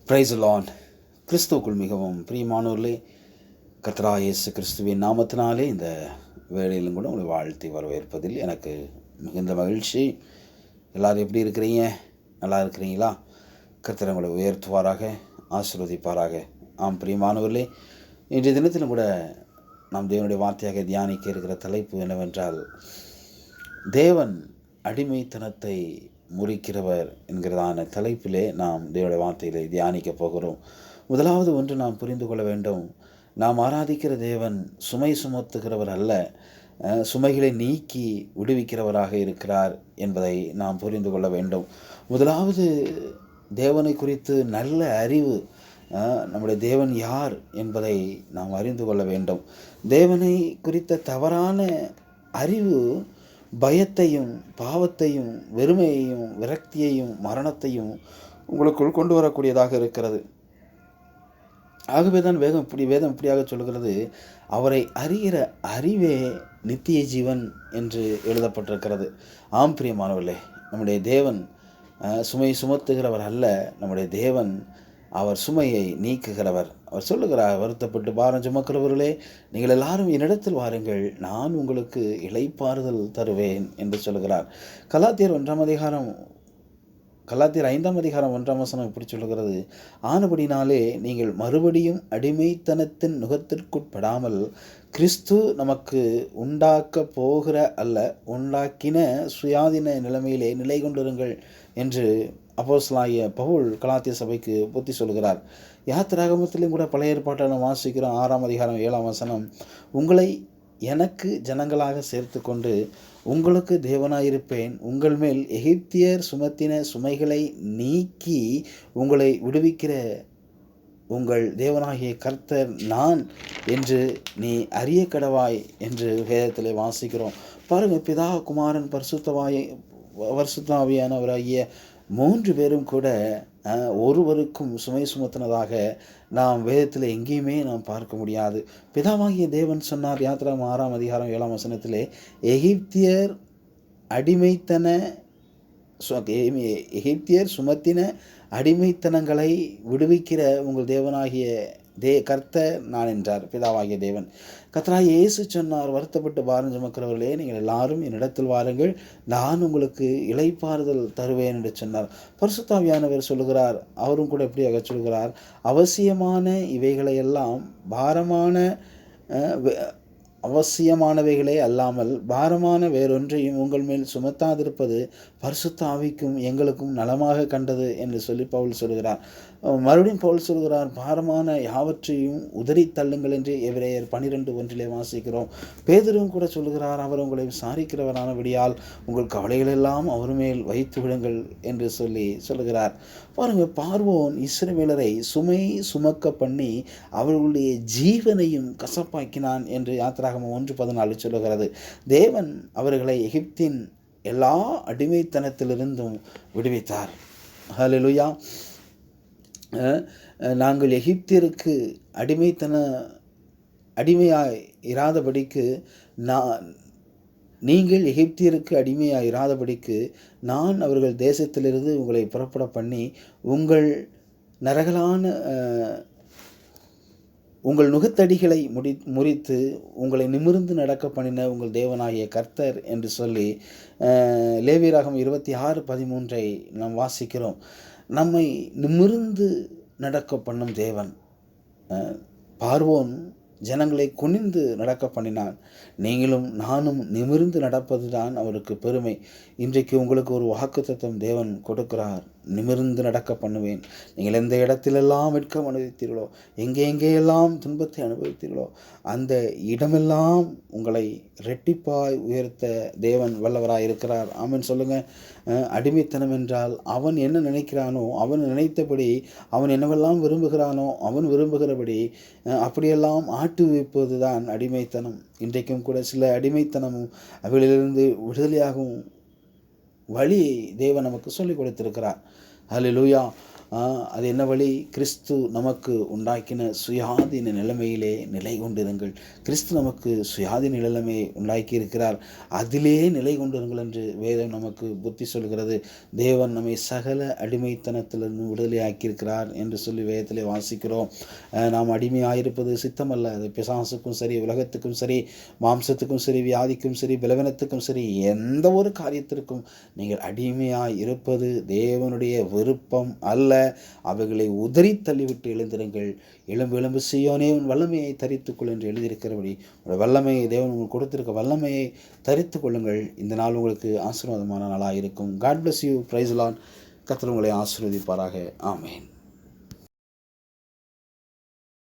Price Lord. கிறிஸ்துவுக்குள் மிகவும் பிரியமானோர்களே, கர்த்தராகிய இயேசு கிறிஸ்துவின் நாமத்தினாலே இந்த வேளையிலும் கூட உங்களை வாழ்த்தி வரவேற்பதில் எனக்கு மிகுந்த மகிழ்ச்சி. எல்லோரும் எப்படி இருக்கிறீங்க? நல்லா இருக்கிறீங்களா? கர்த்தர் உங்களை உயர்த்துவாராக, ஆசீர்வதிப்பாராக. ஆம் பிரியமானவர்களே, இன்றைய தினத்திலும் கூட நாம் தேவனுடைய வார்த்தையாக தியானிக்க இருக்கிற தலைப்பு என்னவென்றால், தேவன் அடிமைத்தனத்தை முறிக்கிறவர் என்கிறதான தலைப்பிலே நாம் தேவனுடைய வார்த்தையிலே தியானிக்க போகிறோம். முதலாவது ஒன்று நாம் புரிந்து கொள்ள வேண்டும், நாம் ஆராதிக்கிற தேவன் சுமை சுமத்துகிறவர் அல்ல, சுமைகளை நீக்கி விடுவிக்கிறவராக இருக்கிறார் என்பதை நாம் புரிந்து கொள்ள வேண்டும். முதலாவது தேவனை குறித்து நல்ல அறிவு, நம்முடைய தேவன் யார் என்பதை நாம் அறிந்து கொள்ள வேண்டும். தேவனை குறித்த தவறான அறிவு பயத்தையும் பாவத்தையும் வெறுமையையும் விரக்தியையும் மரணத்தையும் உங்களுக்குள் கொண்டு வரக்கூடியதாக இருக்கிறது. ஆகவே தான் வேதம் இப்படியாக சொல்கிறது, அவரை அறிகிற அறிவே நித்திய ஜீவன் என்று எழுதப்பட்டிருக்கிறது. ஆம் பிரியமானவர்களே, நம்முடைய தேவன் சுமை சுமத்துகிறவர் அல்ல. நம்முடைய தேவன் அவர் சுமையை நீக்குகிறவர். அவர் சொல்லுகிறார், வருத்தப்பட்டு பாரம் சுமக்கிறவர்களே, நீங்கள் எல்லாரும் என்னிடத்தில் வாருங்கள், நான் உங்களுக்கு இளைப்பாறுதல் தருவேன் என்று சொல்லுகிறார். கலாத்தியர் 5 அதிகாரம் 1 இப்படி சொல்லுகிறது, ஆனபடினாலே நீங்கள் மறுபடியும் அடிமைத்தனத்தின் நுகத்திற்குட்படாமல் கிறிஸ்து நமக்கு உண்டாக்க போகிற அல்ல, உண்டாக்கின சுயாதீன நிலைமையிலே நிலை கொண்டிருங்கள் என்று அப்போஸ்தலனாகிய பவுல் கலாத்திய சபைக்கு புத்தி சொல்கிறார். யாத்திராகமத்திலும் கூட பழைய ஏற்பாட்டில் வாசிக்கிறோம். 6 அதிகாரம் 7 உங்களை எனக்கு ஜனங்களாக சேர்த்து கொண்டு உங்களுக்கு தேவனாயிருப்பேன், உங்கள் மேல் எகிப்தியர் சுமத்தின சுமைகளை நீக்கி உங்களை விடுவிக்கிற உங்கள் தேவனாகிய கர்த்தர் நான் என்று நீ அறிய கடவாய் என்று வேதத்தில் வாசிக்கிறோம். பாருங்கள், பிதா குமாரன் பரிசுத்தாவியானவராகிய 3 பேரும் கூட ஒருவருக்கும் சுமை சுமத்தினதாக நாம் வேதத்தில் எங்கேயுமே நாம் பார்க்க முடியாது. பிதாவாகிய தேவன் சொன்னார், யாத்திராகமம் 6 அதிகாரம் 7 எகிப்தியர் எகிப்தியர் சுமத்தின அடிமைத்தனங்களை விடுவிக்கிற உங்கள் தேவனாகிய கர்த்தர் நான் என்றார் பிதாவாகிய தேவன். கர்த்தராகிய இயேசு சொன்னார், வருத்தப்பட்டு பாரம் சுமக்கிறவர்களே, நீங்கள் எல்லாரும் என்னிடத்தில் வாருங்கள், நான் உங்களுக்கு இளைப்பாறுதல் தருவேன் என்று சொன்னார். பரிசுத்தாவியானவர் சொல்லுகிறார், அவரும் கூட எப்படியாக சொல்கிறார், அவசியமான இவைகளையெல்லாம் அவசியமானவைகளே அல்லாமல் பாரமான வேறொன்றையும் உங்கள் மேல் சுமத்தாதிருப்பது பரிசுத்த ஆவிக்கும் எங்களுக்கும் நலமாக கண்டது என்று சொல்லி பவுல் சொல்கிறார். மறுபடியும் பவுல் சொல்கிறார், பாரமான யாவற்றையும் உதறி தள்ளுங்கள் என்று எபிரேயர் 12:1 வாசிக்கிறோம். பேதுருவும் கூட சொல்கிறார், அவர் உங்களை விசாரிக்கிறவரானபடியால் உங்கள் கவலைகளெல்லாம் அவர் மேல் வைத்து விடுங்கள் என்று சொல்லுகிறார். பாருங்கள், பார்வோன் இஸ்ரவேலரை சுமை சுமக்க பண்ணி அவர்களுடைய ஜீவனையும் கசப்பாக்கினான் என்று யாத்திராகமம் 1:14 சொல்லுகிறது. தேவன் அவர்களை எகிப்தின் எல்லா அடிமைத்தனத்திலிருந்தும் விடுவித்தார். ஹல்லேலூயா. நாங்கள் எகிப்தியருக்கு அடிமையாய் இராதபடிக்கு நீங்கள் எகிப்தியருக்கு அடிமையாக இராதபடிக்கு நான் அவர்கள் தேசத்திலிருந்து உங்களை புறப்பட பண்ணி உங்கள் நுகத்தடிகளை முறித்து உங்களை நிமிர்ந்து நடக்க பண்ணின உங்கள் தேவனாகிய கர்த்தர் என்று சொல்லி லேவியராகமம் 26:13 நாம் வாசிக்கிறோம். நம்மை நிமிர்ந்து நடக்க பண்ணும் தேவன். பார்வோன் ஜனங்களை குனிந்து நடக்க பண்ணினான். நீங்களும் நானும் நிமிர்ந்து நடப்பது தான் அவருக்கு பெருமை. இன்றைக்கு உங்களுக்கு ஒரு வாக்குத்தத்தம் தேவன் கொடுக்கிறார், நிமிர்ந்து நடக்க பண்ணுவேன். நீங்கள் எந்த இடத்திலெல்லாம் வெட்கம் அனுபவித்தீர்களோ, எங்கெங்கெல்லாம் துன்பத்தை அனுபவித்தீர்களோ, அந்த இடமெல்லாம் உங்களை இரட்டிப்பாய் உயர்த்த தேவன் வல்லவராய் இருக்கிறார். ஆமென் சொல்லுங்கள். அடிமைத்தனம் என்றால் அவன் என்ன நினைக்கிறானோ, அவன் நினைத்தபடி, அவன் என்னவெல்லாம் விரும்புகிறானோ அவன் விரும்புகிறபடி அப்படியெல்லாம் ஆட்டுவிப்பது தான் அடிமைத்தனம். இன்றைக்கும் கூட சில அடிமைத்தனமும் அவைகளிலிருந்து விடுதலையாகவும் வழி தேவன் நமக்கு சொல்லிக் கொடுத்திருக்கிறார். ஹல்லேலூயா. அது என்ன வழி? கிறிஸ்து நமக்கு உண்டாக்கின சுயாதீன நிலைமையிலே நிலை கொண்டிருங்கள். கிறிஸ்து நமக்கு சுயாதீன நிலைமையை உண்டாக்கி இருக்கிறார், அதிலே நிலை கொண்டிருங்கள் என்று வேதம் நமக்கு புத்தி சொல்கிறது. தேவன் நம்மை சகல அடிமைத்தனத்திலிருந்து விடுதலையாக்கியிருக்கிறார் என்று சொல்லி வேதத்திலே வாசிக்கிறோம். நாம் அடிமையாயிருப்பது சித்தமல்ல. அது பிசாசுக்கும் சரி, உலகத்துக்கும் சரி, மாம்சத்துக்கும் சரி, வியாதிக்கும் சரி, பலவீனத்துக்கும் சரி, எந்த ஒரு காரியத்திற்கும் நீங்கள் அடிமையாய் இருப்பது தேவனுடைய விருப்பம் அல்ல. அவைகளை உதறி தள்ளிவிட்டு எழுந்திருங்கள். எலும்பு எலும்பு சீயோனே உன் வல்லமையை தரித்துக்கொள் என்று எழுதியிருக்கிறபடி உங்கள் வல்லமையை, தேவன் உங்களுக்கு கொடுத்திருக்க வல்லமையை தரித்து கொள்ளுங்கள். இந்த நாள் உங்களுக்கு ஆசீர்வாதமான நாளாக இருக்கும். God bless you. Praise Lord. கர்த்தர் உங்களை ஆசீர்வதிப்பாராக. ஆமென்.